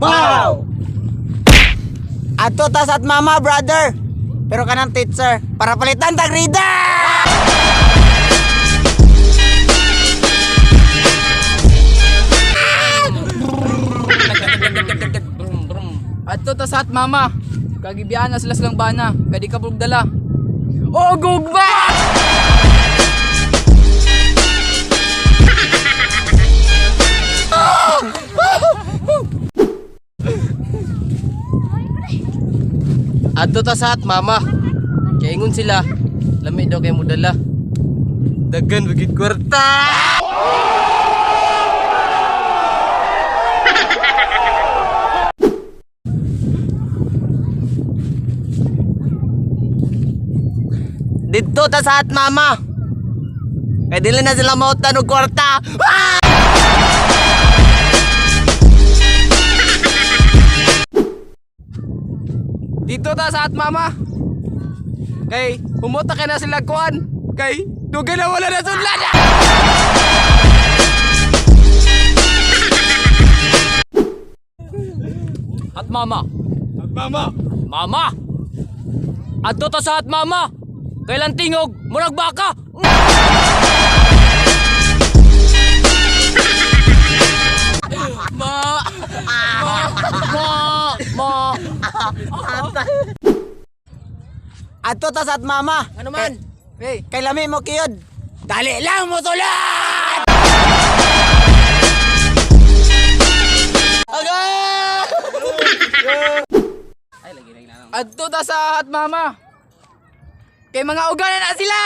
Wow! Ato tas at mama, brother. Pero kanang teacher, para palitan tag reader! Adto ta sa at mama. Kagibiyaan na sila silang bana. Kadi ka dala. Oh, gugba! Adto ta sa at mama. Kaingon sila, lami daw kay mo dala. Daghan bigid kwarta. Dito ta sa at mama. Kaya dili na sila mautan og kwarta. Dito ta sa at mama. Kay humota kay na sila kuan. Kay dugay na wala na sunlan. At mama. At mama. Mama. Adto ta sa at mama. Kailan tingog murag baka. Ma. Ato ta sa at mama. Ano man? Hey, Kay lami mo kiyod. Dali lang mo sulat! adto ta sa at mama. Kay mga uganan na sila.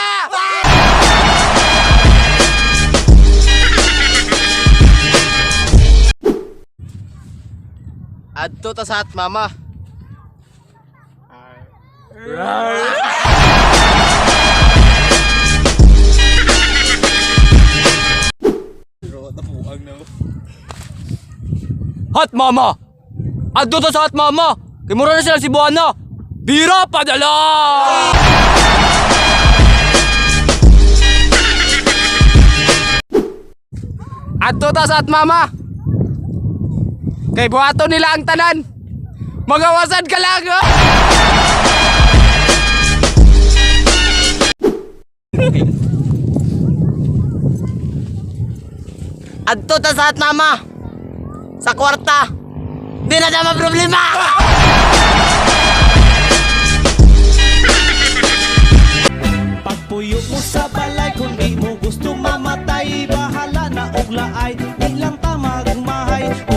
Adto ta sa at mama. Hot mama. Adto ta sa at mama. Kay mura na sila si Buana. Bira padala. Adto ta sa at mama. Kay buhato nila ang tanan. Magawasan ka lang, ha? Adto ta sa at mama. Sa kwarta. Di na dama problema. Pagpuyo mo sa balay kung di mo gusto mamatay, bahala na og laay, di lang ta magmahay.